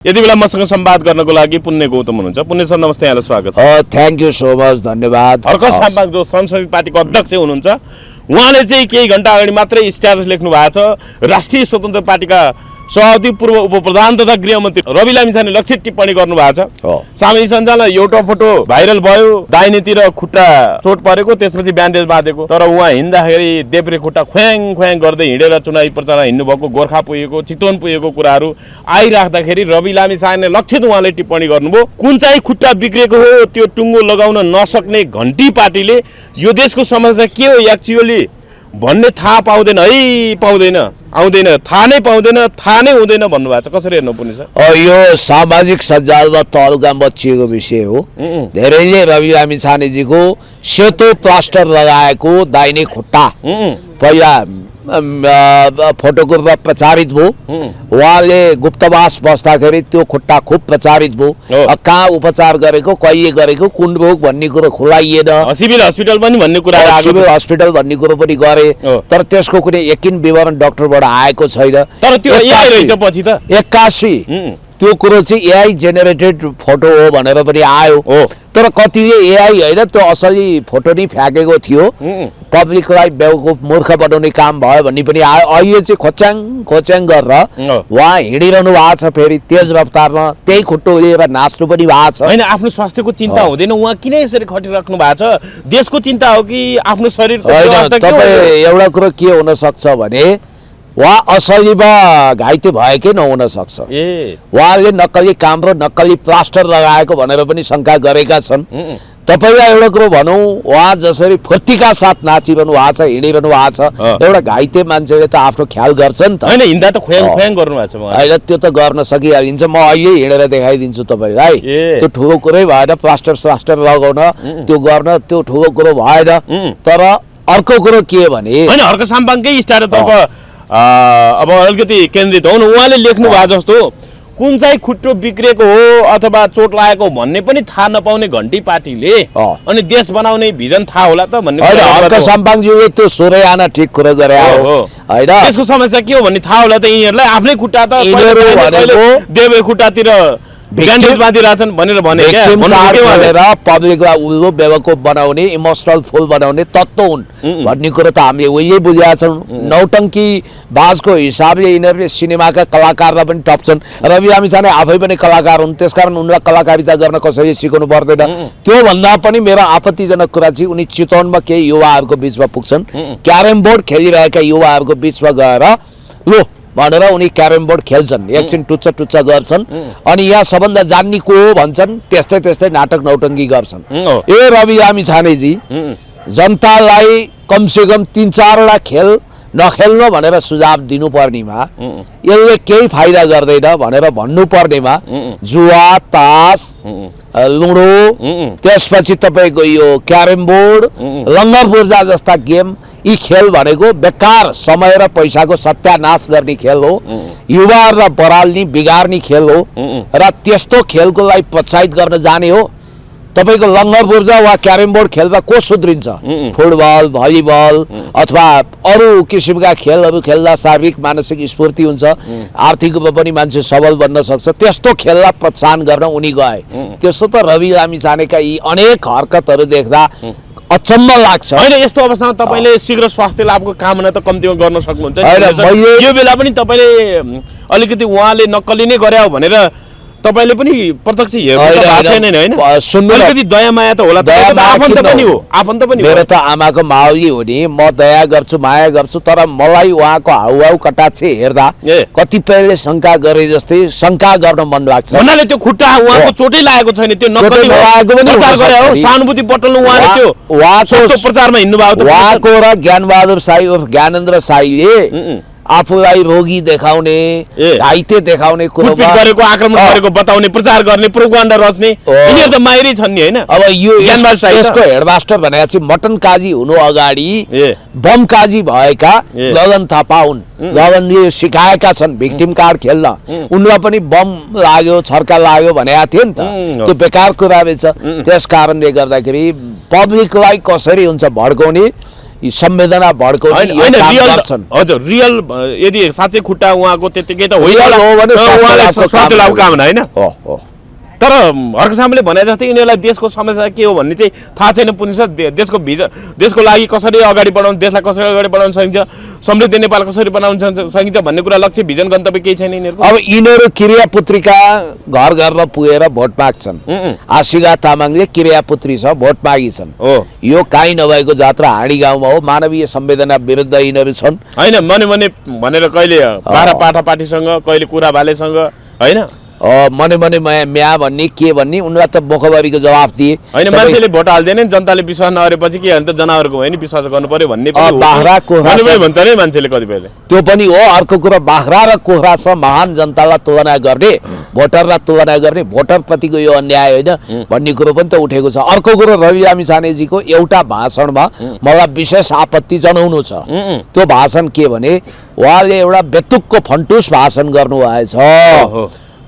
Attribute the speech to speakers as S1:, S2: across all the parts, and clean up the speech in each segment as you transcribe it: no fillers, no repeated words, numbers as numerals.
S1: यति बेला मसँग संवाद गर्नको लागि पुण्य गौतम हुनुहुन्छ। पुण्य सर नमस्ते, यहाँलाई स्वागत छ।
S2: थ्याङ्क यू सो मच, धन्यवाद।
S1: हर्क साम्पाङ जो संसदीय पार्टीको अध्यक्ष हुनुहुन्छ, उहाँले चाहिँ केही घण्टा अगाडि मात्रै स्ट्याटस लेख्नु भएको छ। राष्ट्रिय स्वतन्त्र पार्टीका सभापति पूर्व उपप्रधान तथा गृहमन्त्री रवि लामिछाने लक्षित टिप्पणी गर्नु भएको छ। सामाजिक सञ्जालमा एउटा फोटो भाइरल भयो, दाहिनेतिर खुट्टा चोट परेको, त्यसपछि ब्यान्डेज बाँधेको, तर उहाँ हिँड्दाखेरि देब्रे खुट्टा ख्वाङ ख्वाङ गर्दै हिँडेर चुनावी प्रचारमा हिँड्नुभएको, गोर्खा पुगेको, चितवन पुगेको कुराहरू आइराख्दाखेरि रवि लामिछाने लक्षित उहाँले टिप्पणी गर्नुभयो। कुन चाहिँ खुट्टा बिग्रेको हो त्यो टुङ्गो लगाउन नसक्ने घन्टी पार्टीले यो देशको समस्या के हो एक्चुअली भन्ने थाहा पाउँदैन है, पाउँदैन, आउँदैन, थाहा नै पाउँदैन, थाहा नै हुँदैन भन्नुभएको छ। कसरी हेर्नु पर्ने छ?
S2: यो सामाजिक सञ्जालमा तल्का मचिएको विषय हो। धेरैले रवि लामिछानेजीको सेतो प्लास्टर लगाएको दाहिने खुट्टा पहिला फोटोको रूपमा प्रचारित भयो। उहाँले गुप्तवास बस्दाखेरि त्यो खुट्टा खुब प्रचारित भयो। कहाँ उपचार गरेको, कहिले गरेको, कुन रोग भन्ने कुरो खुलाइएन।
S1: सिभिल हस्पिटल पनि भन्ने कुरा,
S2: सिभिल हस्पिटल भन्ने कुरो पनि गरे, तर त्यसको कुनै यकिन विवरण डाक्टरबाट आएको छैन।
S1: तर त्यो पछि त
S2: 81 त्यो कुरो चाहिँ एआई जेनेरेटेड फोटो हो भनेर पनि आयो। तर कतिले एआई होइन, त्यो असली फोटो नै फ्याँकेको थियो, पब्लिकलाई बेवकुफ मूर्ख बनाउने काम भयो भन्ने पनि आयो। अहिले चाहिँ खोच्याङ खोच्याङ गरेर उहाँ हिँडिरहनु भएको छ, फेरि तेज रफ्तारमा त्यही खुट्टो लिएर नाच्नु पनि भएको छ।
S1: होइन, आफ्नो स्वास्थ्यको चिन्ता हुँदैन, उहाँ किन यसरी खटिराख्नु भएको छ? देशको चिन्ता हो कि आफ्नो शरीरको?
S2: तपाईँ एउटा कुरो के हुन सक्छ भने उहाँ असलीमा घाइते भएकै नहुन सक्छ। उहाँले नक्कली काम र नक्कली प्लास्टर लगाएको भनेर पनि शङ्का गरेका छन्। तपाईँलाई एउटा कुरो भनौँ, उहाँ जसरी फुर्तीका साथ नाचिरहनु भएको छ, हिँडिरहनु भएको छ, एउटा घाइते मान्छेले त आफ्नो ख्याल गर्छ नि त।
S1: होइन, हिँड्दा त ख्वाङ ख्वाङ गर्नु भएको छ।
S2: होइन, त्यो त गर्न सकिहालिन्छ। म अहिले हिँडेर देखाइदिन्छु तपाईँलाई। त्यो ठुलो कुरै भएन, प्लास्टर स्लास्टर लगाउन त्यो गर्न, त्यो ठुलो कुरो भएन। तर अर्को कुरो के भने,
S1: होइन, हर्क साम्पाङकै स्टारतर्फ अब अलिकति केन्द्रित हो। उहाँले लेख्नु भएको जस्तो कुन चाहिँ खुट्टो बिग्रेको हो अथवा चोट लागेको भन्ने पनि थाहा नपाउने घन्टी पार्टीले अनि देश बनाउने भिजन थाहा होला त भन्ने।
S2: हर्क साम्पाङज्यूले त्यो सोरै आना ठिक कुरो गरे हो होइन।
S1: देशको समस्या के हो भन्ने थाहा होला त यिनीहरूलाई। आफ्नै खुट्टा त देब्रे खुट्टातिर ब्यान्डेज बाँधिरहेछन् भनेर भने
S2: पब्लिकलाई उल्लु बेवकुफ बनाउने, इमोसनल फुल बनाउने तत्त्व हुन् भन्ने कुरो त हामीले उहिले बुझेका छौँ। नौटङ्की बाजको हिसाबले यिनीहरूले सिनेमाका कलाकारलाई पनि टप्छन्। रवि लामिछाने आफै पनि कलाकार हुन्, त्यसकारण उनलाई कलाकारिता गर्न कसैले सिकाउनु पर्दैन। त्योभन्दा पनि मेरो आपत्तिजनक कुरा चाहिँ उनी चितवनमा केही युवाहरूको बिचमा पुग्छन्, क्यारम बोर्ड खेलिरहेका युवाहरूको बिचमा गएर लो भनेर उनी क्यारम बोर्ड खेल्छन्, एकछिन टुच्चा टुच्चा गर्छन्, अनि यहाँ सबभन्दा जान्ने को हो भन्छन्, त्यस्तै त्यस्तै नाटक नौटङ्की गर्छन्। ए रवि लामिछानेजी, जनतालाई कमसेकम 3-4वटा खेल नखेल्नु भनेर सुझाव दिनुपर्नेमा यसले केही फाइदा गर्दैन भनेर भन्नुपर्नेमा जुवा, तास, लुडो, त्यसपछि तपाईँको यो क्यारम बोर्ड, लङ्गर पूर्जा जस्ता गेम, यी खेल भनेको बेकार समय र पैसाको सत्यानाश गर्ने खेल हो, युवाहरूलाई बराल्ने बिगार्ने खेल हो। र त्यस्तो खेलको लागि प्रोत्साहित गर्न जाने हो। तपाईँको लङ्गर पूर्जा वा क्यारम बोर्ड खेलमा को सुध्रिन्छ? फुटबल, भलिबल अथवा अरू किसिमका खेलहरू खेल्दा शारीरिक मानसिक स्फूर्ति हुन्छ, आर्थिक रूपमा पनि मान्छे सबल बन्न सक्छ। त्यस्तो खेललाई प्रोत्साहन गर्न उनी गए। त्यस्तो त रवि लामिछानेका यी अनेक हरकतहरू देख्दा अचम्म लाग्छ।
S1: होइन, यस्तो अवस्थामा तपाईँले शीघ्र स्वास्थ्य लाभको कामना त कम्तीमा गर्न सक्नुहुन्छ। यो बेला पनि तपाईँले अलिकति उहाँले नक्कली नै गरे हो भनेर तपाईले पनि प्रत्यक्ष हेर्नु भएको छैन हैन? अलिकति दया माया त होला, आफन्त पनि हो, आफन्त पनि हो।
S2: मेरो त आमाको माउली हो नि, म दया गर्छु, माया गर्छु, तर मलाई उहाँको हाउहाउ कटाक्ष हेर्दा कतिपयले शङ्का गरे जस्तै शङ्का गर्न मन लाग्छ।
S1: भन्नाले त्यो खुट्टा उहाँको चोटै लागेको छैन, त्यो नक्कली प्रचार गरे हो, सहानुभूति पटल्नु उहाँले त्यो उहाँको प्रचारमा हिँड्नु भएको।
S2: उहाँको र ज्ञानबहादुर साई उर्फ ज्ञानेन्द्र साईले आफूलाई रोगी देखाउने, घाइते देखाउने कुरो
S1: गरेको, आक्रमण गरेको बताउने, प्रचार गर्ने, प्रोपागन्डा रच्ने, यिनीहरू त माहिरै छन् नि हैन?
S2: अब यो यसको हेडमास्टर भनेको चाहिँ मटन काजी हुनु अगाडि बम काजी भएका गगन थापा हुन्। गगनले सिकाएका छन् भिक्टिम कार्ड खेल्न। उनलाई पनि बम लाग्यो, छर्का लाग्यो भनेको थियो नि त, त्यो बेकार कुरा रहेछ। त्यस कारणले गर्दाखेरि पब्लिकलाई कसरी हुन्छ भड्काउने, यी संवेदना भड्काउने यो
S1: होइन
S2: काम
S1: रियल
S2: गर्छन्।
S1: हजुर रियल यदि साँच्चै खुट्टा उहाँको त्यतिकै त होइन
S2: रियल हो भने
S1: उहाँले स्वास्थ्य लाभको काम होइन
S2: हो हो
S1: तर हर्कसामले भने जस्तै यिनीहरूलाई देशको समस्या के हो भन्ने चाहिँ थाहा छैन पुनिस देशको देशको लागि कसरी अगाडि बढाउनु देशलाई कसरी अगाडि बढाउन सकिन्छ समृद्ध नेपाल कसरी बनाउन सकिन्छ भन्ने कुरा लक्ष्य भिजन गन्तव्य केही छैन यिनीहरूको
S2: अब यिनीहरू क्रिया पुत्रिका घर घरमा पुगेर भोट माग्छन् आशिका तामाङले क्रिया पुत्री छ भोट मागिछन्
S1: हो
S2: यो काहीँ नभएको जात्रा हाँडी गाउँमा हो मानवीय संवेदना विरुद्ध यिनीहरू छन्
S1: होइन मने मने भनेर कहिले बाह्र पाठा पार्टीसँग कहिले कुरा भालेसँग होइन
S2: मने मने म्या भन्ने के भन्ने उनीलाई त बोखबारीको जवाफ दिए
S1: होइन मान्छेले भोट हाल्दैन जनताले विश्वास नगरेपछि के अन्त जनावरको होइन विश्वास गर्नु पर्यो भन्ने पनि
S2: बाख्रा कोख्रा
S1: भन्छ नि मान्छेले कतिपयले
S2: त्यो पनि हो अर्को कुरा बाख्रा र कोख्रासँग महान जनतालाई तुलना गर्ने भोटरलाई तुलना गर्ने भोटरप्रतिको यो अन्याय होइन भन्ने कुरो पनि त उठेको छ अर्को कुरो रवि लामिछानेजीको एउटा भाषणमा मलाई विशेष आपत्ति जनाउनु छ त्यो भाषण के भने उहाँले एउटा बेतुकको फन्टुस भाषण गर्नुभएछ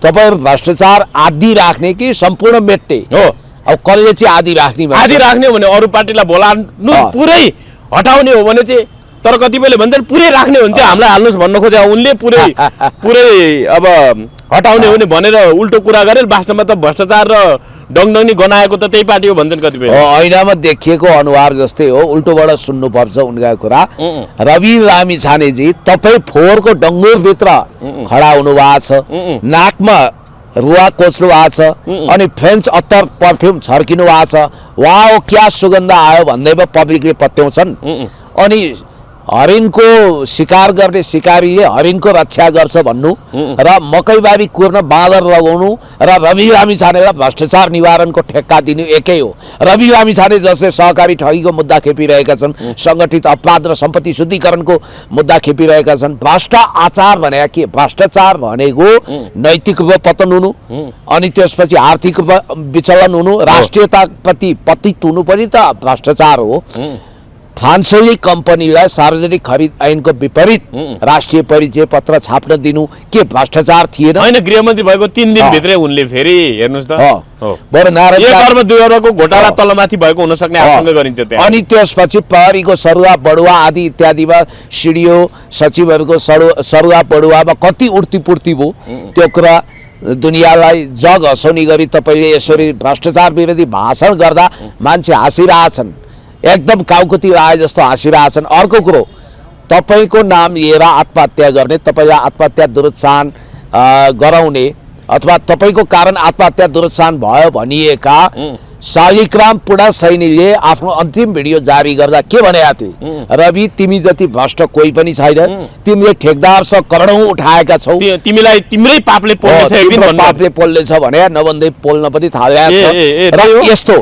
S2: तपाईहरु भ्रष्टाचार आदि राख्ने कि सम्पूर्ण मेट्ने
S1: हो
S2: अब कसले चाहिँ आदि राख्ने
S1: आदि राख्ने हो भने अरू पार्टीलाई बोलाउनु पुरै हटाउने हो भने चाहिँ तर कतिपयले भन्छन् पुरै राख्ने हो भने चाहिँ हामीलाई हाल्नुहोस् भन्न खोजे उनले पुरै पुरै अब हटाउने हो भनेर उल्टो कुरा गरे वास्तवमा त भ्रष्टाचार र डङडङनी गनाएको त त्यही पार्टी हो भन्छन् कतिपय
S2: ऐनामा देखिएको अनुहार जस्तै हो उल्टोबाट सुन्नुपर्छ उनका कुरा रवि लामिछानेजी तपाईँ फोहोरको डङ्गुरभित्र खडा हुनु भएको छ नाकमा रुवा कोच्नु भएको छ अनि फ्रेन्च अत्तर पर्फ्युम छर्किनु भएको छ वाओ क्या सुगन्ध आयो भन्दैमा पब्लिकले पत्याउँछन् अनि हरिणको शिकार गर्ने शिकारीले हरिणको रक्षा गर्छ भन्नु र मकैबारी कुर्न बाँदर लगाउनु र रवि लामिछानेलाई भ्रष्टाचार निवारणको ठेक्का दिनु एकै हो रवि लामिछाने जसले सहकारी ठगीको मुद्दा खेपिरहेका छन् सङ्गठित अपराध र सम्पत्ति शुद्धिकरणको मुद्दा खेपिरहेका छन् भ्रष्ट आचार भने के भ्रष्टाचार भनेको नैतिक रूपमा पतन हुनु अनि त्यसपछि आर्थिक रूपमा विचलन हुनु राष्ट्रियताप्रति पतित हुनु पनि त भ्रष्टाचार हो फ्रान्सेली कम्पनीलाई सार्वजनिक खरिद ऐनको विपरीत राष्ट्रिय परिचय पत्र छाप्न दिनु के भ्रष्टाचार थिएन
S1: होइन गृहमन्त्री भएको 3 दिनभित्रै उनले फेरि हेर्नुहोस् त
S2: बरु नारायण
S1: 1 अर्ब 2 अर्बको घोटाला तलमाथि भएको हुन सक्ने आशंका गरिन्छ त्यहाँ
S2: अनि त्यसपछि प्रहरीको सरुवा बढुवा आदि इत्यादिमा सिडिओ सचिवहरूको सरुवा बढुवामा कति उर्तीपूर्ति भयो त्यो कुरा दुनियाँलाई जग हँसाउने गरी तपाईँले यसरी भ्रष्टाचार विरोधी भाषण गर्दा मान्छे हाँसिरहेछन् एकदम काउकुती लाए जस्तो हाँसिरहेछन् अर्को कुरो तपाईँको नाम लिएर आत्महत्या गर्ने तपाईँलाई आत्महत्या दुरुत्साहन गराउने अथवा तपाईँको कारण आत्महत्या दुरुत्साहन भयो भनिएका शालिग्राम पुडा सैनीले आफ्नो अन्तिम भिडियो जारी गर्दा के भनेका थिए रवि तिमी जति भ्रष्ट कोही पनि छैन तिमीले ठेकदारसँग करोडौं उठाएका छौ
S1: तिमीलाई तिम्रै पापले पोल्छ एक दिन
S2: पापले पोल्नेछ भने नभन्दै पोल्न पनि थालेको छ र यस्तो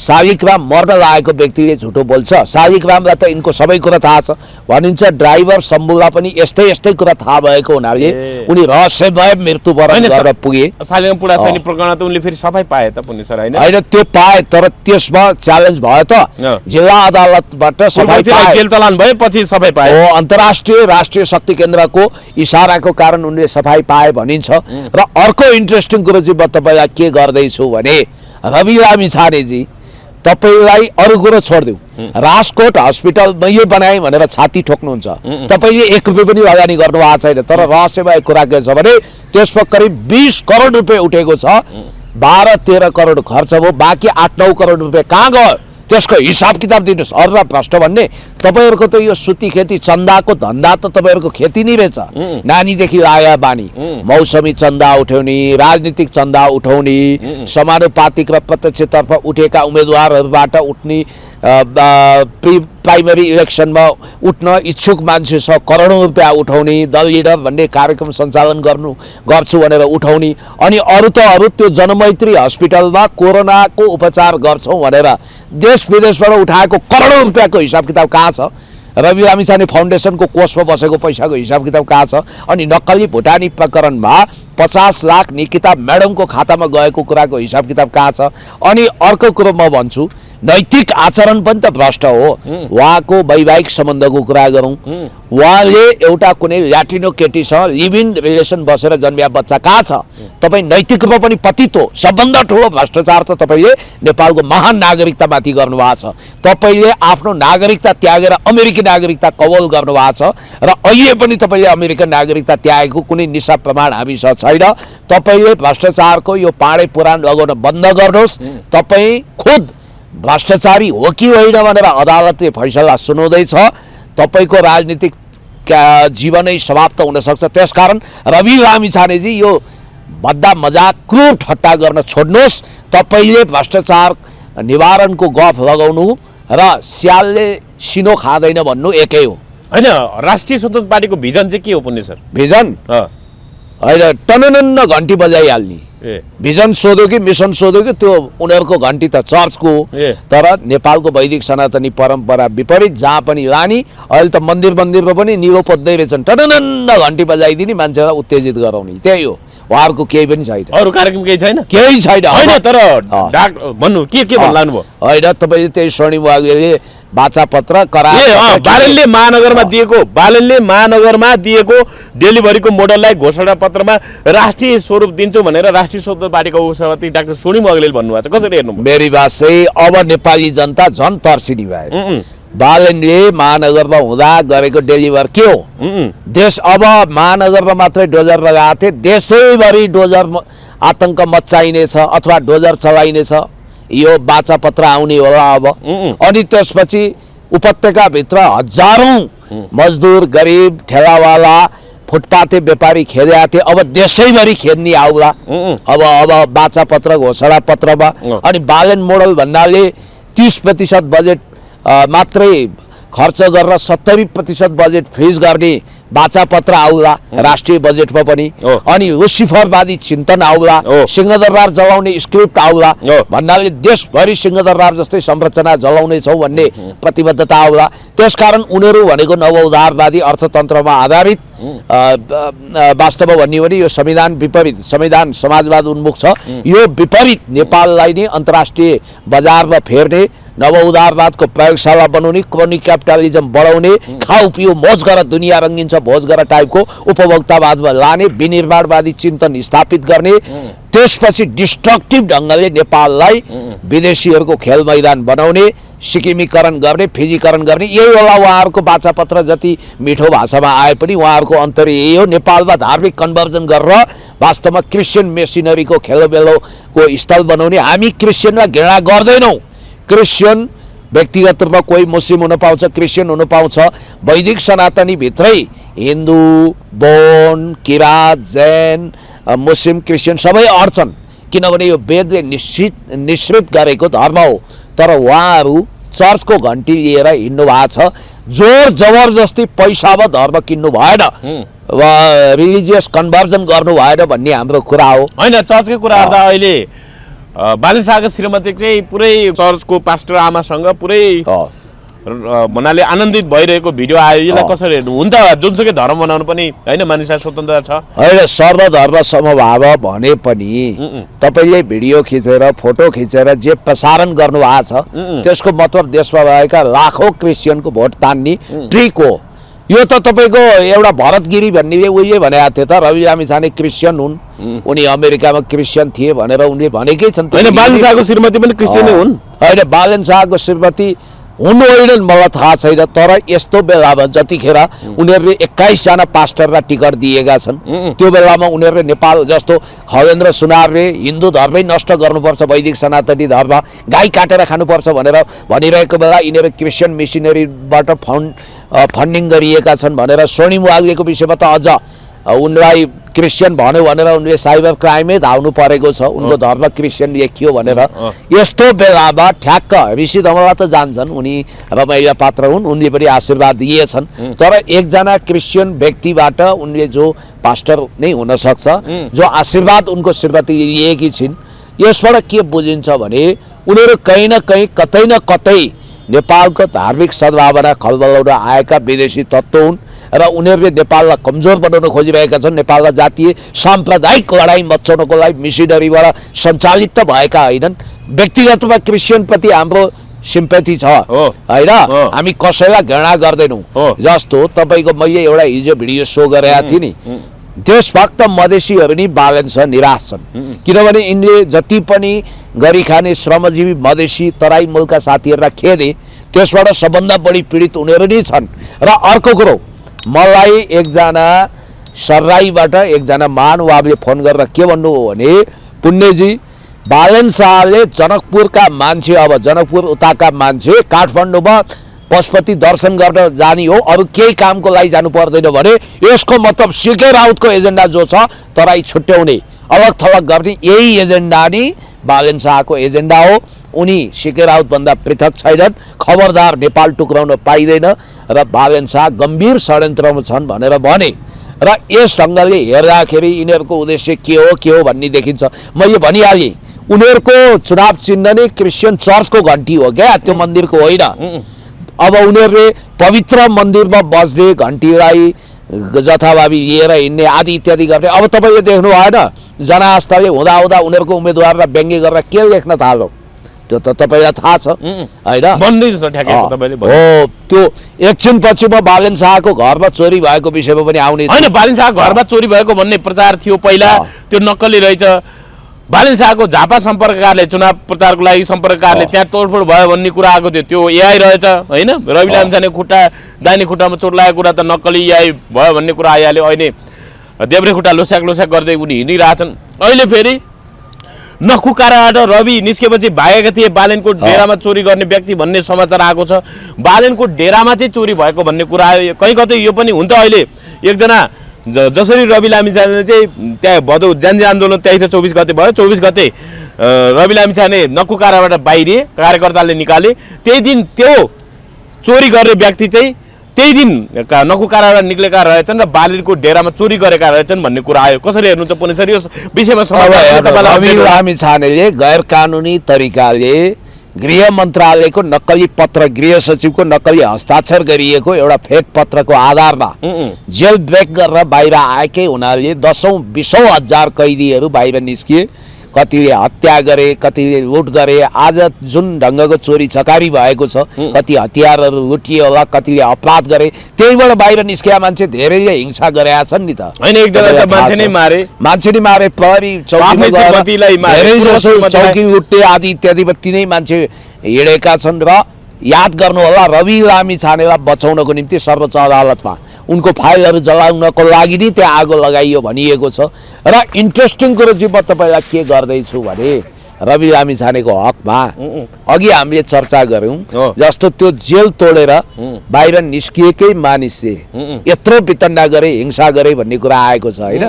S2: शालिग्राम मर्न लागेको व्यक्तिले झुटो बोल्छ शालिग्रामलाई त यिनको सबै कुरा थाहा छ भनिन्छ ड्राइभर शम्भुलाई पनि यस्तै यस्तै कुरा थाहा भएको हुनाले उनी रहस्यमय मृत्युवरण गर्न पुगे
S1: शालिग्राम पुडा सैनी प्रकरण त उनले फेरि सबै पाए त पुनि सर
S2: हैन त्यो पाए तर त्यसमा च्यालेन्ज भयो त जिल्ला अदालतबाट सफाई पाए
S1: जेल चलान भएपछि सफाई पाए
S2: हो अन्तर्राष्ट्रिय राष्ट्रिय शक्ति केन्द्रको इशाराको कारण उनले सफाई पाए भनिन्छ र अर्को इन्ट्रेस्टिङ कुरो चाहिँ म तपाईँलाई के गर्दैछु भने रवि लामिछानेजी तपाईलाई अरू कुरो छोडिदिउँ राजकोट हस्पिटल मैले बनाएँ भनेर छाती ठोक्नुहुन्छ तपाईँले 1 रुपियाँ पनि लगानी गर्नु भएको छैन तर रहस्यमय कुरा के छ भने त्यसमा करिब 20 करोड रुपियाँ उठेको छ 12-13 करोड खर्च भयो बाँकी 8-9 करोड रुपियाँ कहाँ गयो त्यसको हिसाब किताब दिनुहोस् अरू भ्रष्ट भन्ने तपाईँहरूको त यो सुती खेती चन्दाको धन्दा त तपाईँहरूको खेती नै रहेछ नानीदेखि आया बानी मौसमी चन्दा उठाउने राजनीतिक चन्दा उठाउने समानुपातिक र प्रत्यक्षतर्फ उठेका उम्मेदवारहरूबाट उठ्ने प्राइमरी इलेक्सनमा उठ्न इच्छुक मान्छेसँग करोडौं रुपियाँ उठाउने दल लिडर भन्ने कार्यक्रम सञ्चालन गर्छु भनेर उठाउने अनि अरू त अरू त्यो जनमैत्री हस्पिटलमा कोरोनाको उपचार गर्छौँ भनेर देश विदेशबाट उठाएको करोडौं रुपियाँको हिसाब किताब कहाँ छ रवि लामिछाने फाउन्डेसनको कोषमा बसेको पैसाको हिसाब किताब कहाँ छ अनि नक्कली भुटानी प्रकरणमा 50 लाख निकिता म्याडमको खातामा गएको कुराको हिसाब किताब कहाँ छ अनि अर्को कुरो म भन्छु नैतिक आचरण पनि त भ्रष्ट हो। उहाँको वैवाहिक सम्बन्धको कुरा गरौँ, उहाँले एउटा कुनै ल्याटिनो केटीसँग लिभ इन रिलेसन बसेर जन्मिया बच्चा कहाँ छ? तपाईँ नैतिक रूपमा पनि पतित हो। सबभन्दा ठुलो भ्रष्टाचार त तपाईँले नेपालको महान नागरिकतामाथि गर्नुभएको छ। तपाईँले आफ्नो नागरिकता त्यागेर अमेरिकी नागरिकता कबुल गर्नुभएको छ र अहिले पनि तपाईँले अमेरिकन नागरिकता त्यागेको कुनै निशा प्रमाण हामीसँग छैन। तपाईँले भ्रष्टाचारको यो पाँडे पुराण लगाउन बन्द गर्नुहोस्। तपाईँ खुद भ्रष्टाचारी हो कि होइन भनेर अदालतले फैसला सुनाउँदैछ। तपाईँको राजनीतिक जीवनै समाप्त हुनसक्छ। त्यसकारण रवि लामिछानेजी यो भद्दा मजाक क्रूर ठट्टा गर्न छोड्नुहोस्। तपाईँले भ्रष्टाचार निवारणको गफ लगाउनु र स्यालले सिनो खाँदैन भन्नु एकै हो।
S1: होइन, राष्ट्रिय स्वतन्त्र पार्टीको भिजन चाहिँ के हो पुण्य सर?
S2: भिजन होइन, टननन्न घन्टी बजाइहाल्ने भिजन सोध्यो कि मिसन सोध्यो कि त्यो उनीहरूको घन्टी त चर्चको हो। तर नेपालको वैदिक सनातनी परम्परा विपरीत जहाँ पनि लाने। अहिले त मन्दिरमा पनि निगो पत्दै रहेछन्, टननन्न घन्टी बजाइदिने, मान्छेलाई उत्तेजित गराउने। त्यही हो, उहाँहरूको केही पनि छैन।
S1: अरू कार्यक्रम केही छैन?
S2: केही छैन।
S1: होइन, तर भन्नु के भन्नु लाग्नुभयो?
S2: होइन, तपाईँले त्यही स्वर्णिम वाग्लेले बाचा पत्र
S1: बालनले महानगरमा दिएको डेलिभरीको मोडललाई घोषणा पत्रमा राष्ट्रिय स्वरूप दिन्छु भनेर राष्ट्रिय स्वतन्त्र पार्टीको उपसभापति डाक्टर स्वर्णिम वाग्लेले भन्नुभएको छ। कसरी हेर्नु?
S2: मेरी बात चाहिँ अब नेपाली जनता झन् तर्सिनी भयो। बालनले महानगरमा हुँदा गरेको डेलिभर के हो? देश अब महानगरमा मात्रै डोजर लगाएको थिए, देशैभरि डोजर आतंक मचाइनेछ अथवा डोजर चलाइनेछ। यो बाचा पत्र आउने होला अब। अनि त्यसपछि उपत्यकाभित्र हजारौं मजदुर, गरिब, ठेलावाला, फुटपाथे व्यापारी खेद्या थिए, अब देशैभरि खेद्ने आउला। अब बाचा पत्र घोषणा पत्रमा। अनि बालन मोडल भन्नाले 30% बजेट मात्रै खर्च गरेर 70% बजेट फ्रिज गर्ने बाचा पत्र आउला राष्ट्रिय बजेटमा पनि। अनि लुसिफरवादी चिन्तन आउला, सिंहदरबार जलाउने स्क्रिप्ट आउला भन्नाले देशभरि सिंहदरबार जस्तै संरचना जलाउने छौँ भन्ने प्रतिबद्धता आउला। त्यसकारण उनीहरू भनेको नवउदारवादी अर्थतन्त्रमा आधारित वास्तवमा भन्ने भने यो संविधान विपरीत, संविधान समाजवाद उन्मुख छ। यो विपरीत नेपाललाई नै अन्तर्राष्ट्रिय बजारमा फेर्ने, नवउदारवादको प्रयोगशाला बनाउने, क्रोनी क्यापिटलिजम बढाउने, खाऊ पिउ मोज गर दुनियाँ रङ्गिन्छ भोज गर टाइपको उपभोक्तावादमा लाने, विनिर्माणवादी चिन्तन स्थापित गर्ने, त्यसपछि डिस्ट्रक्टिभ ढङ्गले नेपाललाई विदेशीहरूको खेल मैदान बनाउने, सिक्किमीकरण गर्ने, फिजीकरण गर्ने। यही होला उहाँहरूको बाचा पत्र। जति मिठो भाषामा आए पनि उहाँहरूको अन्तर यही हो। नेपालमा धार्मिक कन्भर्जन गरेर वास्तवमा क्रिस्चियन मेसिनरीको खेलोबेलोको स्थल बनाउने। हामी क्रिस्चियनलाई घृणा गर्दैनौँ। क्रिस्चियन व्यक्तिगत रूपमा कोही मुस्लिम हुन पाउँछ, क्रिस्चियन हुन पाउँछ। वैदिक सनातनी भित्रै हिन्दू, बौद्ध, किरात, जैन, मुस्लिम, क्रिस्चियन सबै अड्छन्, किनभने यो वेदले निश्चित गरेको धर्म हो। तर उहाँहरू चर्चको घन्टी लिएर हिँड्नु भएको छ। जोर जबरजस्ती पैसामा धर्म किन्नु भएन, रिलिजियस कन्भर्जन गर्नु भएन भन्ने हाम्रो कुरा हो।
S1: होइन, चर्चकै कुरा गर्दा अहिले बालन शाहको श्रीमती चाहिँ पुरै चर्चको पास्टर आमासँग पुरै भन्नाले आनन्दित भइरहेको भिडियो आयो। यसलाई कसरी हेर्नु? हुन त जुनसुकै धर्म बनाउनु पनि होइन, मानिसलाई स्वतन्त्रता छ।
S2: होइन, सर्वधर्म समभाव भने पनि तपाईँले भिडियो खिचेर फोटो खिचेर जे प्रसारण गर्नुभएको छ त्यसको मतलब देशमा भएका लाखौँ क्रिस्चियनको भोट तान्ने ट्रिक हो। यो त तपाईँको एउटा भरतगिरी भन्ने उहिले भनेको थियो त, रवि लामिछाने क्रिस्चियन हुन्, उनी अमेरिकामा क्रिस्चियन थिए भनेर उनले भनेकै छन्।
S1: होइन, बालन शाहको श्रीमती पनि क्रिस्चियन हुन्?
S2: होइन, बालन शाहको श्रीमती हुनु होइनन् मलाई थाहा छैन। तर यस्तो बेलामा जतिखेर उनीहरूले 21 जना पास्टरलाई टिकट दिएका छन्, त्यो बेलामा उनीहरूले नेपाल जस्तो खगेन्द्र सुनारले हिन्दू धर्मै नष्ट गर्नुपर्छ, वैदिक सनातनी धर्म गाई काटेर खानुपर्छ भनेर भनिरहेको बेला यिनीहरू क्रिस्चियन मिसनरीबाट फन्डिङ गरिएका छन् भनेर स्वर्णिम वाग्लेको विषयमा त अझ उनलाई क्रिस्चियन भन्यो भनेर उनले साइबर क्राइमै धाउनु परेको छ, उनको धर्म क्रिस्चियन लेखियो भनेर। यस्तो बेलामा ठ्याक्क ऋषि धमला त जान्छन्, उनी रमाइला पात्र हुन्, उनले पनि आशीर्वाद दिएछन्। तर एकजना क्रिस्चियन व्यक्तिबाट उनले जो पास्टर नै हुनसक्छ, जो आशीर्वाद उनको श्रीमती लिएकी छिन्, यसबाट के बुझिन्छ भने उनीहरू कहीँ न कहीँ कतै न कतै नेपालको धार्मिक सद्भावना खलबलाउन आएका विदेशी तत्त्व हुन् र उनीहरूले नेपाललाई कमजोर बनाउन खोजिरहेका छन्। नेपाललाई जातीय साम्प्रदायिक लडाइँ मचाउनको लागि मिसिनरीबाट सञ्चालित भएका होइनन्। व्यक्तिगतमा क्रिस्चियनप्रति हाम्रो सिम्पैथी छ होइन, हामी कसैलाई घृणा गर्दैनौँ। जस्तो तपाईँको मैले एउटा हिजो भिडियो सो गरेका थिएँ नि, देशभक्त मधेसीहरू नि बालेन्स निराश छन्, किनभने यिनले जति पनि गरी खाने श्रमजीवी मधेसी तराई मुलका साथीहरूलाई खेदे त्यसबाट सबभन्दा बढी पीडित उनीहरू नै छन्। र अर्को कुरो, मलाई एकजना सर्राईबाट एकजना महानुभावले फोन गरेर के भन्नुभयो भने, पुण्यजी बालेन शाहले जनकपुरका मान्छे, अब जनकपुर उताका मान्छे काठमाडौँमा पशुपति दर्शन गर्न जाने हो, अरू केही कामको लागि जानु पर्दैन भने यसको मतलब सिके राउतको एजेन्डा जो छ तराई छुट्याउने अलग थलग गर्ने यही एजेन्डा नि बालेन शाहको एजेन्डा हो। उनी सिके राउतभन्दा पृथक छैनन्। खबरदार नेपाल टुक्राउन पाइँदैन र बालेन शाह गम्भीर षड्यन्त्रमा छन् भनेर भने। र यस ढङ्गले हेर्दाखेरि यिनीहरूको उद्देश्य के हो भन्ने देखिन्छ। मैले भनिहालेँ, उनीहरूको चुनाव चिन्ह नै क्रिस्चियन चर्चको घन्टी हो क्या, त्यो मन्दिरको होइन। अब उनीहरूले पवित्र मन्दिरमा बज्ने घन्टीलाई जथाभावी लिएर हिँड्ने आदि इत्यादि गर्ने। अब तपाईँले देख्नु भएन, जनआस्थाले हुँदा उनीहरूको उम्मेदवारलाई व्यङ्ग्य गरेर के लेख्न थाल्यो, त्यो त तपाईँलाई थाहा छ होइन। हो, त्यो एकछिन पछि म बालेन शाहको घरमा चोरी भएको विषयमा पनि आउने
S1: होइन। बालेन शाह घरमा चोरी भएको भन्ने प्रचार थियो पहिला, त्यो नक्कली रहेछ। बालेन शाहको झापा सम्पर्ककारले चुनाव प्रचारको लागि सम्पर्ककारले त्यहाँ तोडफोड भयो भन्ने कुरा आएको थियो, त्यो एआई रहेछ होइन। रवि लामिछाने दाहिने खुट्टामा चोट लागेको कुरा त नक्कली एआई भयो भन्ने कुरा आइहाल्यो। अहिले देब्रे खुट्टा लोस्याक गर्दै उनी हिँडिरहेछन्। अहिले फेरि नखुकाराबाट रवि निस्केपछि भागेका थिए बालेनको डेरामा चोरी गर्ने व्यक्ति भन्ने समाचार आएको छ। बालेनको डेरामा चाहिँ चोरी भएको भन्ने कुरा आयो। कहीँ कतै यो पनि हुन्छ। अहिले एकजना जसरी रवि लामिछाने चाहिँ त्यहाँ भदौ जनजाति आन्दोलन 23 र 24 गते भयो। 24 गते रवि लामिछाने नखुकाराबाट बाहिरिए, कार्यकर्ताले निकाले। त्यही दिन त्यो चोरी गर्ने व्यक्ति चाहिँ त्यही दिन नखुकाराबाट निक्लेका रहेछन् र बालेनको डेरामा चोरी गरेका रहेछन् भन्ने कुरा आयो। कसरी हेर्नुहुन्छ पुण्य सर यो विषयमा?
S2: रवि लामिछानेले गैर कानुनी तरिकाले गृह मन्त्रालयको नक्कली पत्र, गृह सचिवको नक्कली हस्ताक्षर गरिएको एउटा फेक पत्रको आधारमा जेल ब्रेक गरेर बाहिर आएकै हुनाले 10,000-20,000 हजार कैदीहरू बाहिर निस्किए। कतिले हत्या गरे, कतिले लुट गरे। आज जुन ढङ्गको चोरी चकारी भएको छ, कति हतियारहरू लुटियो होला, कतिले अपराध गरे, त्यहीबाट बाहिर निस्किया मान्छे धेरैले हिंसा गरेका छन् नि त होइन।
S1: एकजना मान्छे नै
S2: मारे, प्रहरी चौकी लुट्टे आदि इत्यादि तीनै मान्छे हिँडेका छन्। र याद गर्नु होला, रवि लामिछानेलाई बचाउनको निम्ति सर्वोच्च अदालतमा उनको फाइलहरू जलाउनको लागि नै त्यहाँ आगो लगाइयो भनिएको छ। र इन्ट्रेस्टिङ कुरो चाहिँ म तपाईँलाई के गर्दैछु भने, रवि लामिछानेको हकमा अघि हामीले चर्चा गऱ्यौँ, जस्तो त्यो जेल तोडेर बाहिर निस्किएकै मानिसले यत्रो वितन्डा गरे, हिंसा गरे भन्ने कुरा आएको छ होइन।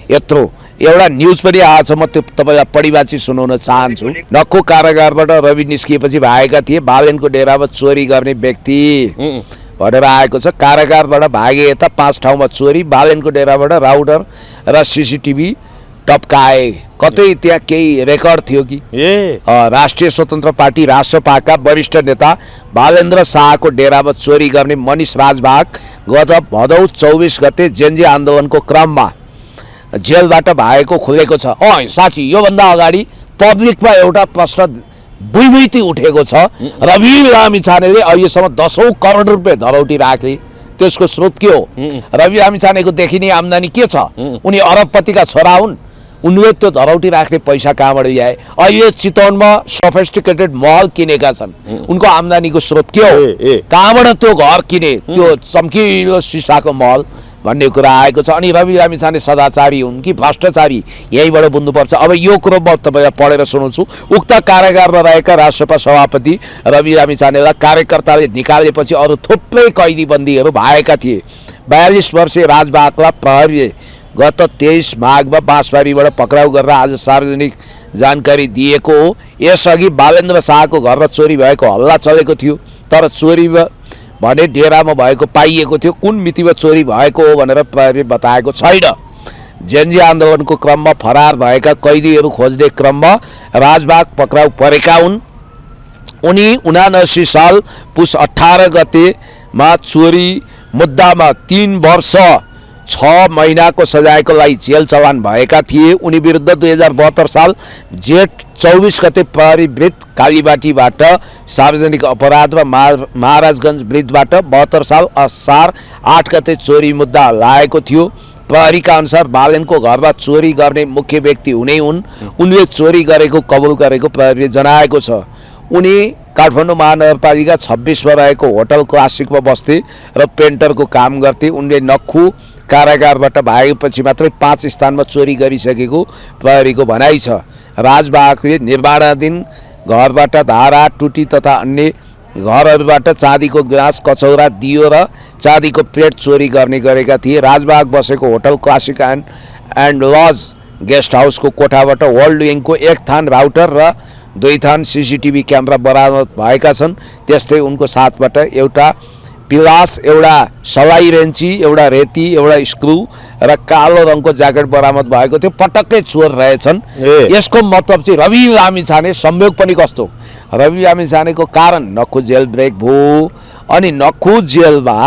S2: यत्रो एउटा न्युज पनि आएको छ, म त्यो तपाईँलाई पढिबाची सुनाउन चाहन्छु। नक्कु कारागारबाट रवि निस्किएपछि भागेका थिए बालेनको डेरामा चोरी गर्ने व्यक्ति भनेर आएको छ। कारागारबाट भागे यता 5 ठाउँमा चोरी, बालेनको डेराबाट राउटर र सिसिटिभी टपकाए। कतै त्यहाँ केही रेकर्ड थियो कि? राष्ट्रिय स्वतन्त्र पार्टी रासपाका वरिष्ठ नेता बालेन्द्र शाहको डेरामा चोरी गर्ने मनिष राजभाग गत भदौ 24 गते जेन्जी आन्दोलनको क्रममा जेलबाट भागेको खुलेको छ। साँच्ची योभन्दा अगाडि पब्लिकमा एउटा प्रश्न बुइबुइती उठेको छ, रवि लामिछानेले अहिलेसम्म 10,000 करोड रुपियाँ धरौटी राखे, त्यसको स्रोत के हो? रवि लामिछानेको देखिने आम्दानी के छ? उनी अरबपतिका छोरा हुन्, उनले त्यो धरौटी राख्ने पैसा कहाँबाट ल्याए? अहिले चितवनमा सोफिस्टिकेटेड महल किनेका छन्, उनको आम्दानीको स्रोत के हो? कहाँबाट त्यो घर किने, त्यो चम्किलो सिसाको महल भन्ने कुरा आएको छ। अनि रवि लामिछाने सदाचारी हुन् कि भ्रष्टाचारी, यहीबाट बुझ्नुपर्छ। अब यो कुरो म तपाईँलाई पढेर सुनाउँछु। उक्त कारागारमा रहेका राष्ट्रपा सभापति रवि लामिछानेलाई कार्यकर्ताले निकालेपछि अरू थुप्रै कैदीबन्दीहरू भागेका थिए। 42 वर्षीय राजभागलाई प्रहरीले गत 23 माघमा बाँसबारीबाट पक्राउ गरेर आज सार्वजनिक जानकारी दिएको हो। यसअघि बालेन्द्र शाहको घरमा चोरी भएको हल्ला चलेको थियो, तर चोरी भने डेरामा भएको पाइएको थियो। कुन मितिमा चोरी भएको हो भनेर प्रहरीले बताएको छैन। जेन्जी आन्दोलनको क्रममा फरार भएका कैदीहरू खोज्ने क्रममा राजभाग पक्राउ परेका हुन्। उनी 79 साल पुस 18 गतेमा चोरी मुद्दामा 3 वर्ष 6 महिनाको सजायको लागि जेल चलान भएका थिए। उनी विरुद्ध 2072 साल जेठ 24 गते परिवृत्त कालीबाटीबाट सार्वजनिक अपराध र महाराजगञ्ज वृत्तबाट 72 साल असार 8 गते चोरी मुद्दा लागेको थियो। प्रहरीका अनुसार बालनको घरमा चोरी गर्ने मुख्य व्यक्ति उनै हुन्। उनले चोरी गरेको कबुल गरेको प्रहरीले जनाएको छ। उनी काठमाडौँ महानगरपालिका 26 मा रहेको होटल क्लासिकमा बस्थे र पेन्टरको काम गर्थे। उनले नक्खु कारागारबाट भागेपछि मात्रै 5 स्थानमा चोरी गरिसकेको प्रहरीको भनाइ छ। राजबागले निर्माणाधीन घरबाट धारा टुटी तथा अन्य घरहरूबाट चाँदीको ग्लास कचौरा दियो र चाँदीको प्लेट चोरी गर्ने गरेका थिए। राजबाग बसेको hotel classic and lodge guest हाउसको कोठाबाट वर्ल्ड विङको 1 थान राउटर र 2 थान सीसीटीभी क्यामेरा बरामद भएका छन्। त्यस्तै उनको साथबाट एउटा पिलास, एउटा सलाई रेन्ची, एउटा रेती, एउटा स्क्रु र कालो रङको ज्याकेट बरामद भएको थियो। पटक्कै चोर रहेछन्। यसको मतलब चाहिँ रवि लामिछाने संयोग पनि कस्तो, रवि लामिछानेको कारण नक्खु जेल ब्रेक भयो। अनि नक्खु जेलमा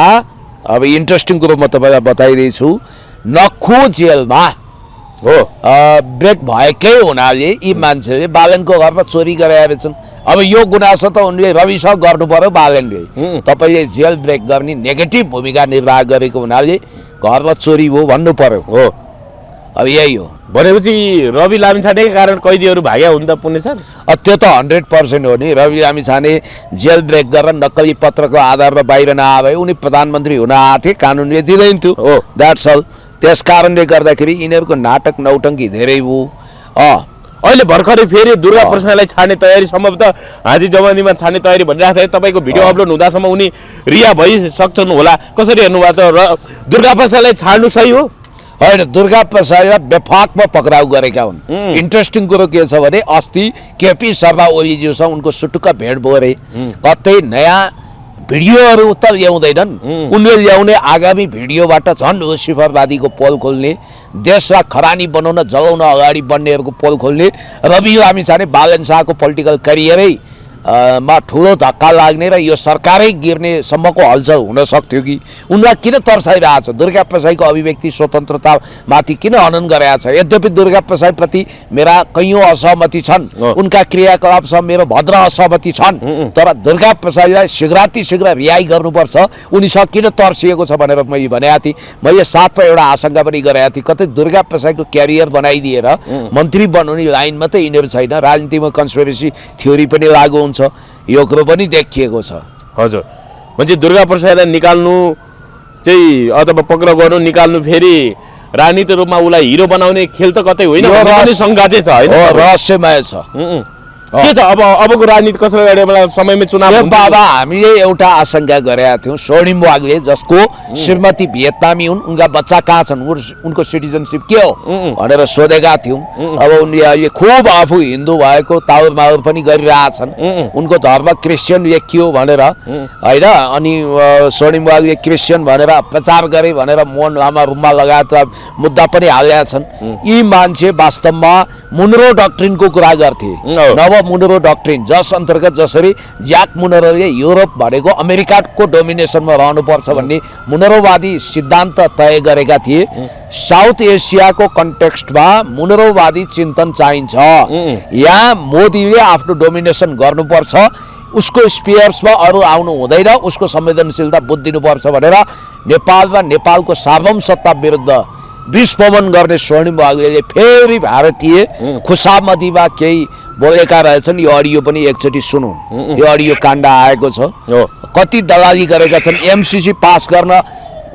S2: अब इन्ट्रेस्टिङ कुरो म तपाईँलाई बताइदिन्छु। नक्खु जेलमा हो ब्रेक भएकै हुनाले यी मान्छेले बालनको घरमा चोरी गराएछन्। अब यो गुनासो त उनले रविसँग गर्नु पर्यो बालनले। तपाईँले जेल ब्रेक गर्ने नेगेटिभ भूमिका निर्वाह गरेको हुनाले घरमा चोरी भयो भन्नु पर्यो। हो अब यही हो।
S1: भनेपछि रवि लामिछानेकै कारण कैदीहरू भाग्या हुन् त पुण्य सर?
S2: त्यो त 100% हो नि। रवि लामिछाने जेल ब्रेक गरेर नक्कली पत्रको आधारमा बाहिर नआए उनी प्रधानमन्त्री हुन आथे, कानुनले दिँदैन थियो। हो द्याट्स अल। त्यस कारणले गर्दाखेरि यिनीहरूको नाटक नौटङ्की धेरै भयो।
S1: अहिले भर्खरै फेरि दुर्गा प्रसादलाई छाड्ने तयारी, सम्भवतः हाजी जवानीमा छाड्ने तयारी भनिरहेको थियो। तपाईँको भिडियो अपलोड हुँदासम्म उनी रिहा भइसक्छन् होला। कसरी हेर्नुभएको छ? र दुर्गा प्रसादलाई छाड्नु सही हो?
S2: होइन, दुर्गा प्रसादलाई बेफाकमा पक्राउ गरेका हुन्। इन्ट्रेस्टिङ कुरो के छ भने अस्ति केपी शर्मा ओलीज्यूसँग उनको सुटुक्क भेट भयो अरे। कतै नयाँ भिडियोहरू त ल्याउँदैनन्। उनले ल्याउने आगामी भिडियोबाट झन् लुसिफरवादीको पोल खोल्ने, देशलाई खरानी बनाउन जलाउन अगाडि बढ्नेहरूको पोल खोल्ने, रवि लामिछाने बालन शाहको पोलिटिकल करियरै मा ठुलो धक्का लाग्ने र यो सरकारै गिर्ने सम्मको हलचल हुन सक्थ्यो कि उनलाई किन तर्साइरहेको छ? दुर्गा प्रसाईको अभिव्यक्ति स्वतन्त्रतामाथि किन हनन गरेको छ? यद्यपि दुर्गा प्रसाईप्रति मेरा कैयौँ असहमति छन्, उनका क्रियाकलापसँग मेरो भद्र असहमति छन्, तर दुर्गा प्रसाईलाई शीघ्र रिहाई गर्नुपर्छ। उनीसँग किन तर्सिएको छ भनेर मैले भनेको थिएँ। मैले साथमा एउटा आशंका पनि गरेको थिएँ, कतै दुर्गा प्रसाईको क्यारियर बनाइदिएर मन्त्री बनाउने लाइन मात्रै यिनीहरू छैन, राजनीतिमा कन्स्पिरेसी थ्योरी पनि लागु हुन्छ। यो कुरो पनि देखिएको छ।
S1: हजुर, म्हणजे दुर्गा प्रसादलाई निकाल्नु चाहिँ अथवा पक्राउ गर्नु, निकाल्नु, फेरि राजनीतिक रूपमा उसलाई हिरो बनाउने खेल त कतै होइन, शङ्का चाहिँ छ होइन?
S2: रहस्यमय छ।
S1: के छ अबको राजनीति कसरी गर्ने बेला समयमा चुनाव हुन्छ?
S2: बाबा हामीले एउटा आशंका गरेका थियौँ, स्वर्णिम वाग्ले जसको श्रीमती भियतनामी हुन्, उनका बच्चा कहाँ छन्, उनको सिटिजनसिप के हो भनेर सोधेका थियौँ। अब उनले अहिले खुब आफू हिन्दू भएको ताउर माउर पनि गरिरहेछन्। उनको धर्म क्रिस्चियन लेखियो भनेर होइन, अनि स्वर्णिम वाग्ले क्रिस्चियन भनेर प्रचार गरे भनेर मोहन लामा रुममा लगाएका मुद्दा पनि हालेका छन्। यी मान्छे वास्तवमा मुनरो डक्ट्रिनको कुरा गर्थे। नव मुनरो डक्ट्रिन जस अन्तर्गत जसरी ज्याक मुनरोले युरोप भनेको अमेरिकाको डोमिनेसनमा रहनुपर्छ भन्ने मुनरोवादी सिद्धान्त तय गरेका थिए। साउथ एसियाको कन्टेक्स्टमा मुनरोवादी चिन्तन चाहिन्छ। यहाँ मोदीले आफ्नो डोमिनेसन गर्नुपर्छ, उसको स्पियर्समा अरू आउनु हुँदैन, उसको संवेदनशीलता बुझ दिनुपर्छ भनेर नेपालमा नेपालको सार्वभौम सत्ता विरुद्ध विस्फोमन गर्ने स्वर्णिम वाग्लेले फेरि भारतीय खुशामदीमा केही बोलेका रहेछन्। यो अडियो पनि एकचोटि सुनौँ। यो अडियो काण्ड आएको छ। कति दलाली गरेका छन्। एमसीसी पास गर्न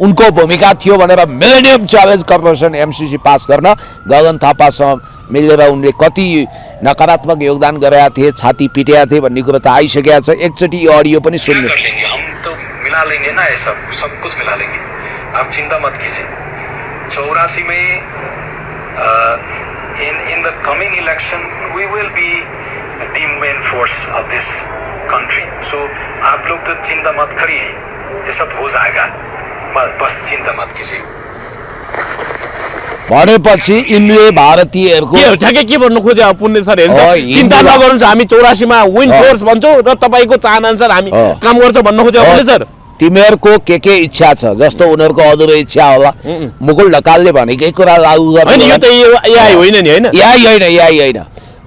S2: उनको भूमिका थियो भनेर millennium challenge corporation MCC pass गर्न गगन थापासँग मिलेर उनले कति नकारात्मक योगदान गरेका थिए, छाती पिटेका थिए भन्ने कुरो त आइसकेका छ। एकचोटि यो अडियो पनि सुन्नु।
S3: हम तो मिला लेंगे ना, ये सब कुछ मिला लेंगे, आप चिंता मत कीजिए। 84 में in the coming election we will be the main force of this country, so आप लोग तो चिंता मत करिए, ये सब हो जाएगा, बस चिंता मत कीजिए।
S2: भनेपछि यिनले भारतीयहरूको
S1: के ठ्याक्कै के भन्नु खोजे पुण्य सर हेर्नु
S2: अँ,
S1: चिन्ता
S2: हिन्दूलाई-
S1: नगर्नुहोस् हामी 84 मा विन
S2: अँ।
S1: फोर्स भन्छौँ र तपाईँको चाहना अनुसार हामी
S2: अँ।
S1: काम गर्छ भन्न खोजे पुण्य सर
S2: तिमीहरूको के इच्छा छ जस्तो उनीहरूको अधुरो इच्छा होला मुकुल ढकालले भनेकै कुरा लागू
S1: होइन यो त एआई होइन नि होइन
S2: यही होइन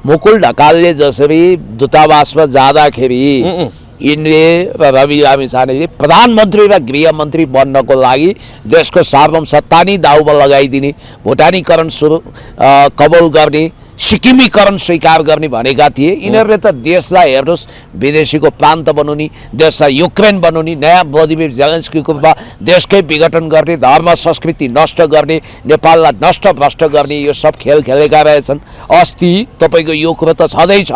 S2: मुकुल ढकालले जसरी दूतावासमा जाँदाखेरि यिनले र रवि लामिछानेले प्रधानमन्त्री र गृहमन्त्री बन्नको लागि देशको सार्वभौमसत्ता नै दाउमा लगाइदिने भुटानीकरण कबुल गर्ने सिक्किमीकरण स्वीकार गर्ने भनेका थिए यिनीहरूले त देशलाई हेर्नुहोस् विदेशीको प्रान्त बनाउने देशलाई युक्रेन बनाउने नयाँ व्लादिमिर जेलेन्स्कीको रूपमा देशकै विघटन गर्ने धर्म संस्कृति नष्ट गर्ने नेपाललाई नष्ट भ्रष्ट गर्ने यो सब खेल खेलेका रहेछन् अस्ति तपाईँको यो कुरो त छँदैछ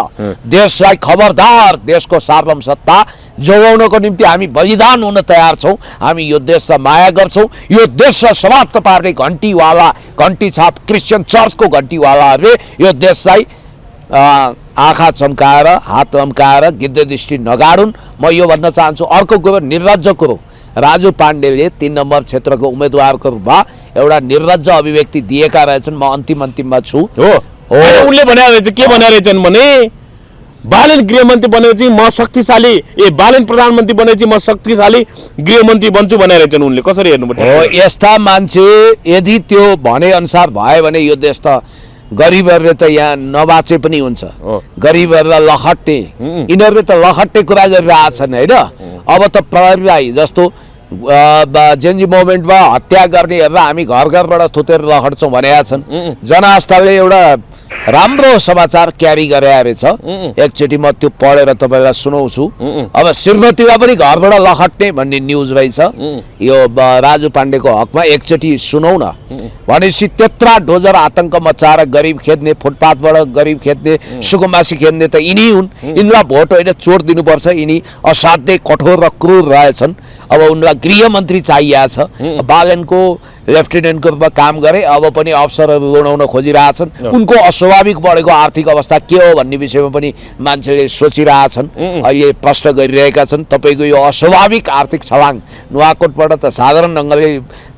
S2: देशलाई खबरदार देशको सार्वभौमसत्ता जोगाउनको निम्ति हामी बलिदान हुन तयार छौँ हामी यो देशलाई माया गर्छौँ यो देशलाई समाप्त पार्ने घन्टी छाप क्रिस्चियन चर्चको घन्टीवालाहरूले यो देशलाई आँखा चम्काएर हात चम्काएर गिद्ध दृष्टि नगाडुन् म यो भन्न चाहन्छु अर्को कुरो निर्लज्ज कुरो राजु पाण्डेले 3 नम्बर क्षेत्रको उम्मेदवारको रूपमा एउटा निर्लज्ज अभिव्यक्ति दिएका रहेछन् म अन्तिममा छु
S1: हो उनले भने रहेछ के भने रहेछन् भने बालन गृहमन्त्री बनेपछि म शक्तिशाली बालन प्रधानमन्त्री बनेपछि म शक्तिशाली गृहमन्त्री बन्छु भनेर रहेछन् उनले कसरी हेर्नुपर्छ
S2: हो यस्ता मान्छे यदि त्यो भने अनुसार भयो भने यो देश त गरिबहरूले त यहाँ नबाचे पनि हुन्छ गरिबहरूलाई लखट्टे यिनीहरूले त लखट्टे कुरा गरिरहेछन् होइन अब त प्रहरीलाई जस्तो जेनजी मोभमेन्टमा हत्या गर्नेहरूलाई हामी घर घरबाट थुतेर लखट्छौँ भनेका छन् जनआस्थाले एउटा राम्रो समाचार क्यारी गरे रहेछ एकचोटि म त्यो पढेर तपाईँलाई सुनाउँछु अब श्रीमतीलाई पनि घरबाट लखट्ने भन्ने न्युज रहेछ यो राजु पाण्डेको हकमा एकचोटि सुनौ न भनेपछि त्यत्रा डोजर आतंक मचाएर गरिब खेद्ने फुटपाथबाट गरिब खेद्ने सुकुम्बासी खेद्ने त यिनी हुन् यिनलाई भोट होइन चोट दिनुपर्छ यिनी असाध्यै कठोर र क्रूर रहेछन् अब उनलाई गृहमन्त्री चाहिएको छ बालनको लेफ्टिनेन्टको रूपमा काम गरे अब पनि अफसरहरू बनाउन खोजिरहेछन् उनको अस्वाभाविक बढेको आर्थिक अवस्था के हो भन्ने विषयमा पनि मान्छेले सोचिरहेछन् अहिले प्रश्न गरिरहेका छन् तपाईँको यो अस्वाभाविक आर्थिक छलाङ नुवाकोटबाट त साधारण ढङ्गले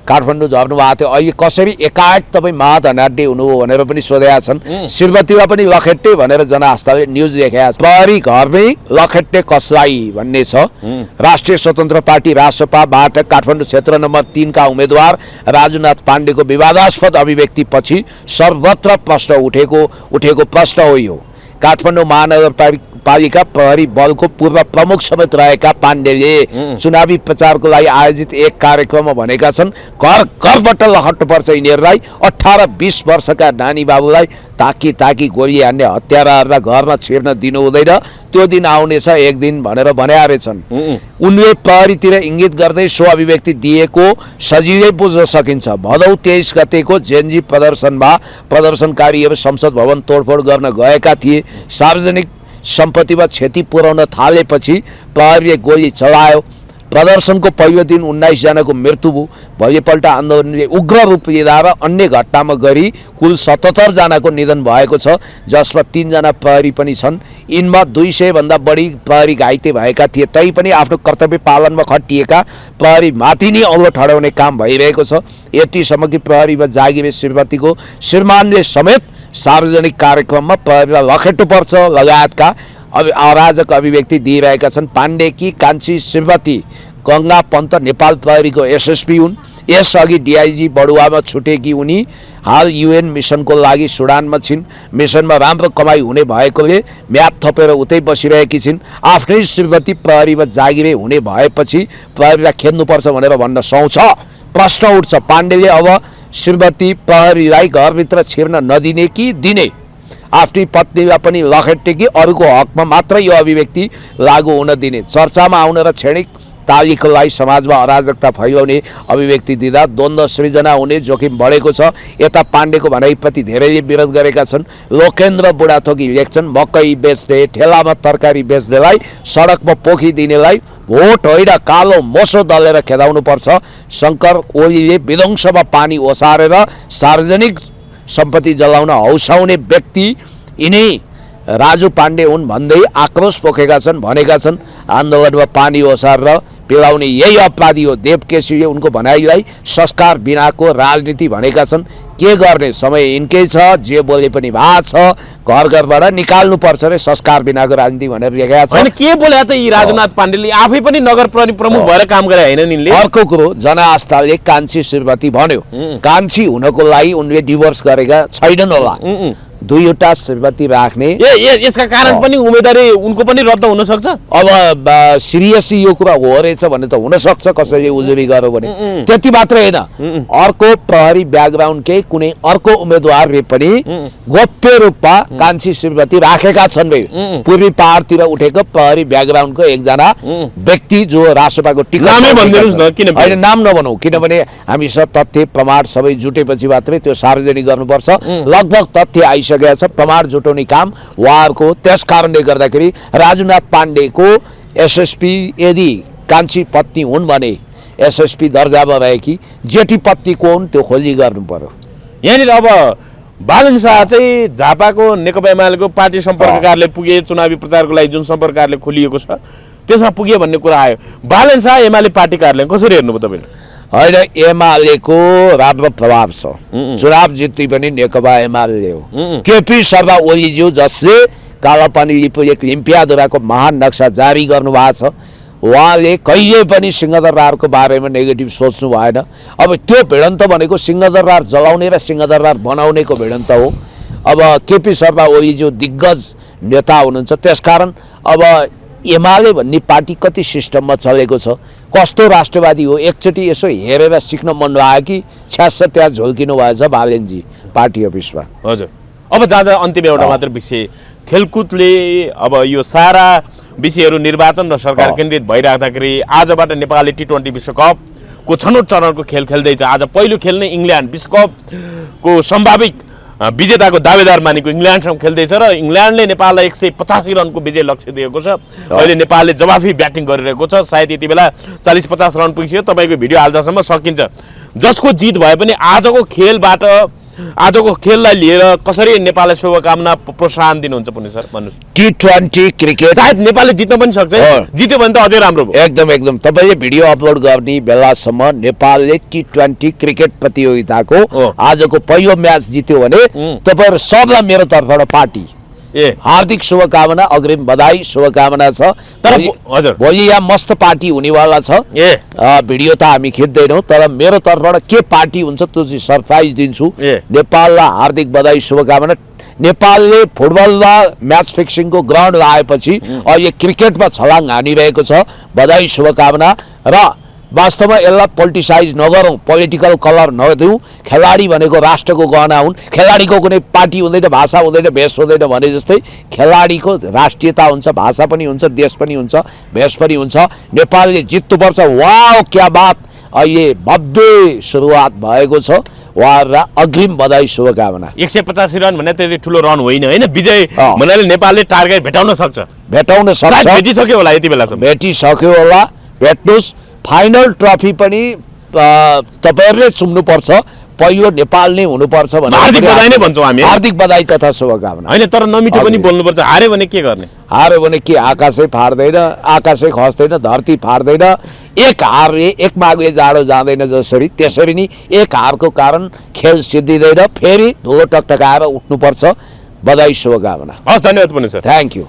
S2: काठमाडौँ झर्नु भएको थियो अहिले कसरी एकाएक तपाईँ महाधनाढ्य हुनु हो भनेर पनि सोधेका छन् श्रीमतीलाई पनि लखेट्टे भनेर जनआस्थाले न्युज देखाएको छ प्रहरी घरमै लखेट्टे कसलाई भन्ने छ राष्ट्रिय स्वतन्त्र पार्टी रासपाबाट काठमाडौँ क्षेत्र नम्बर 3 का उम्मेदवार राजुनाथ पाण्डेको विवादास्पद अभिव्यक्ति पछि सर्वत्र प्रश्न उठेको प्रश्न हो यो काठमाडौँ महानगरपालिका प्रहरी बलको पूर्व प्रमुख समेत रहेका पाण्डेले चुनावी प्रचारको लागि आयोजित एक कार्यक्रममा भनेका छन् घर घरबाट लखट्नुपर्छ यिनीहरूलाई 18-20 वर्षका नानी बाबुलाई ताकी गोली हान्ने हत्याराहरूलाई घरमा छिर्न दिनु हुँदैन त्यो दिन आउनेछ एक दिन भनेर भनेका रहेछन् उनले प्रहरीतिर इङ्गित गर्दै सो अभिव्यक्ति दिएको सजिलै बुझ्न सकिन्छ भदौ 23 गतेको जेनजी प्रदर्शनमा प्रदर्शनकारीहरू संसद भवन तोडफोड गर्न गएका थिए सार्वजनिक सम्पत्तिमा क्षति पुर्याउन थालेपछि प्रहरीले गोली चलायो प्रदर्शनको पहिलो दिन 19 जनाको मृत्यु भयो भोलिपल्ट आन्दोलनले उग्र रूप लिँदा र अन्य घटनामा गरी कुल 77 जनाको निधन भएको छ जसमा 3 जना प्रहरी पनि छन् यिनमा 200 भन्दा बढी प्रहरी घाइते भएका थिए तैपनि आफ्नो कर्तव्य पालनमा खटिएका प्रहरी माथि नै औलो ठडाउने काम भइरहेको छ यतिसम्म कि प्रहरीमा जागिरे श्रीमतीको श्रीमानले समेत सार्वजनिक कार्यक्रममा प्रहरीलाई लखेट्नुपर्छ लगायतका अराजक अभिव्यक्ति दिइरहेका छन् पाण्डेकी कान्छी श्रीमती गङ्गा पन्त नेपाल प्रहरीको एसएसपी हुन् यसअघि डिआइजी बडुवामा छुटेकी उनी हाल युएन मिसनको लागि सुडानमा छिन् मिसनमा राम्रो कमाई हुने भएकोले म्याद थपेर उतै बसिरहेकी छिन् आफ्नै श्रीमती प्रहरीमा जागिरे हुने भएपछि प्रहरीलाई खेद्नुपर्छ भनेर भन्न सुहाउँछ प्रश्न उठ्छ पाण्डेले अब श्रीमती प्रहरीलाई घरभित्र छिर्न नदिने कि दिने आफ्नै पत्नीलाई पनि लखेट्टे कि अरूको हकमा मात्र यो अभिव्यक्ति लागू हुन दिने चर्चामा आउन र क्षणिक तालीको लागि समाजमा अराजकता फैलाउने अभिव्यक्ति दिँदा द्वन्द्व सृजना हुने जोखिम बढेको छ यता पाण्डेको भनाइप्रति धेरैले विरोध गरेका छन् लोकेन्द्र बुढाथोकी लेख्छन् मकै बेच्ने ठेलामा तरकारी बेच्नेलाई सडकमा पोखिदिनेलाई भोट होइन कालो मोसो दलेर खेदाउनुपर्छ शङ्कर ओलीले विध्वंसमा पानी ओसारेर सार्वजनिक सम्पत्ति जलाउन हौसाउने व्यक्ति यिनै राजु पाण्डे हुन् भन्दै आक्रोश पोखेका छन्, भनेका छन् आन्दोलनमा पानी ओसारेर पिलाउने यही अपराधी हो देव केसीले उनको भनाइलाई संस्कार बिनाको राजनीति भनेका छन्। के गर्ने, समय यिनकै छ, जे बोले पनि भएको छ, घर घरबाट निकाल्नुपर्छ रे संस्कार बिनाको राजनीति भनेर लेखेका छन्।
S1: होइन के बोले त यी राजुनाथ पाण्डेले? आफै पनि नगर प्रमुख भएर काम गरे होइन यिनले?
S2: अर्को कुरो, जनआस्थाले कान्छी श्रीमती भन्यो, कान्छी हुनको लागि उनले डिभोर्स गरेका छैनन् होला, दुईवटा श्रीमती राख्ने।
S1: यसका कारण पनि उम्मेदवारी उनको पनि रद्द हुन सक्छ।
S2: अब सिरियसली यो कुरा हो रहेछ भने त हुन सक्छ, कसैले उजुरी गर्यो भने। त्यति मात्र होइन, अर्को प्रहरी ब्याकग्राउन्डकै कुनै अर्को उम्मेदवारले पनि गोप्य रूपमा कान्छी श्रीमती राखेका छन् रे। पूर्वी पहाडतिर उठेको प्रहरी ब्याकग्राउन्डको एकजना व्यक्ति जो रासोपाको टिकट,
S1: नामै भनिदिनुस् न, किन
S2: होइन नाम नभनौँ, किनभने हामीसँग तथ्य प्रमाण सबै जुटेपछि मात्रै त्यो सार्वजनिक गर्नुपर्छ। लगभग तथ्य आइसकेको छ, प्रमाण जुटाउने काम उहाँहरूको। त्यस कारणले गर्दाखेरि राजुनाथ पाण्डेको एसएसपी यदि कान्छी पत्नी हुन् भने एसएसपी दर्जामा रहेकी जेठी पत्नी को हुन् त्यो खोजी गर्नु पर्यो।
S1: यहाँनिर अब बालन शाह चाहिँ झापाको नेकपा एमालेको पार्टी सम्पर्क कार्यालय पुगे, चुनावी प्रचारको लागि जुन सम्पर्क कार्यालय खोलिएको छ त्यसमा पुगे भन्ने कुरा आयो। बालन शाह एमाले पार्टी कार्यालय कसरी हेर्नुभयो तपाईँले?
S2: होइन, एमालेको राम्रो प्रभाव छ, चुनाव जित्दै पनि नेकपा एमाले हो। केपी शर्मा ओलीज्यू जसले कालापानी लिम्पियादुराको महान नक्सा जारी गर्नुभएको छ, उहाँले कहिले पनि सिंहदरबारको बारेमा नेगेटिभ सोच्नु भएन। अब त्यो भिडन्त भनेको सिंहदरबार जलाउने र सिंहदरबार बनाउनेको भिडन्त हो। अब केपी शर्मा ओलीज्यू दिग्गज नेता हुनुहुन्छ, त्यसकारण अब एमाले भन्ने पार्टी कति सिस्टममा चलेको छ, कस्तो राष्ट्रवादी हो, एकचोटि यसो हेरेर सिक्न मन लाग्यो कि छ्यास त्यहाँ झुल्किनु भएछ बालेनजी पार्टी अफिसमा।
S1: हजुर, अब जाँदा अन्तिम एउटा मात्र विषय, खेलकुदले अब यो सारा विषयहरू निर्वाचन र सरकार केन्द्रित भइराख्दाखेरि आजबाट नेपालले टी20 विश्वकपको छनौट चरणको खेल खेल्दैछ। आज पहिलो खेल नै इङ्ल्यान्ड विश्वकपको सम्भावित विजेताको दावेदार मानेको इङ्ल्यान्डसँग खेल्दैछ र इङ्ल्यान्डले नेपाललाई 185 रनको विजय लक्ष्य दिएको छ। अहिले नेपालले जवाफी ब्याटिङ गरिरहेको छ, सायद यति बेला 40-50 रन पुगिसक्यो। तपाईँको भिडियो हाल्दासम्म सकिन्छ। जसको जित भए पनि आजको खेलबाट, आजको खेललाई लिएर कसरी नेपाललाई शुभकामना प्रोत्साहन दिनुहुन्छ पुनि सर भन्नुहोस्?
S2: टी20 क्रिकेट सायद
S1: नेपालले जित्न पनि सक्छ, जित्यो भने त अझै राम्रो भयो।
S2: एकदम तपाईँले भिडियो अपलोड गर्ने बेलासम्म नेपालले टी20 क्रिकेट प्रतियोगिताको आजको पहिलो म्याच जित्यो भने तपाईँहरू सबलाई मेरो तर्फबाट पार्टी हार्दिक शुभकामना, अग्रिम बधाई, शुभकामना छ। तर हजुर भोलि यहाँ मस्त पार्टी हुनेवाला छ। भिडियो त हामी खिच्दैनौँ, तर मेरो तर्फबाट के पार्टी हुन्छ त्यो चाहिँ सरप्राइज दिन्छु। नेपाललाई हार्दिक बधाई, शुभकामना। नेपालले फुटबलमा म्याच फिक्सिङको ग्राउन्ड लगाएपछि अहिले क्रिकेटमा छलाङ हानिरहेको छ, बधाई, शुभकामना। र वास्तवमा यसलाई पोलिटिसाइज नगरौँ, पोलिटिकल कलर नदिउँ। खेलाडी भनेको राष्ट्रको गहना हुन्, खेलाडीको कुनै पार्टी हुँदैन, भाषा हुँदैन, भेष हुँदैन भने जस्तै खेलाडीको राष्ट्रियता हुन्छ, भाषा पनि हुन्छ, देश पनि हुन्छ, भेष पनि हुन्छ। नेपालले जित्नुपर्छ। वाउ क्या बात, अहिले भव्य सुरुवात भएको छ, उहाँहरूलाई अग्रिम बधाई, शुभकामना।
S1: 185 रन भने त्यति ठुलो रन होइन, होइन? विजय भन्नाले नेपालले टार्गेट भेटाउन सक्छ, भेटिसक्यो होला, यति बेलासम्म
S2: भेटिसक्यो होला। भेट्नुहोस्, फाइनल ट्रफी पनि तपाईँहरूले चुम्नुपर्छ, पहिलो नेपाल नै हुनुपर्छ भने
S1: हार्दिक बधाई नै भन्छौँ हामी।
S2: हार्दिक बधाई तथा शुभकामना।
S1: होइन, तर नमिठो पनि बोल्नुपर्छ। हार्यो भने के गर्ने?
S2: हार्यो भने के, आकाशै फाट्दैन, आकाशै खस्दैन, धरती फाट्दैन। एक हारले, एक माघले जाडो जाँदैन जसरी, त्यसरी नै एक हारको कारण खेल सिद्धिँदैन। फेरि धुलो टकटकाएर उठ्नुपर्छ। बधाई, शुभकामना।
S1: हस्, धन्यवाद पुनि सर।
S2: Thank you.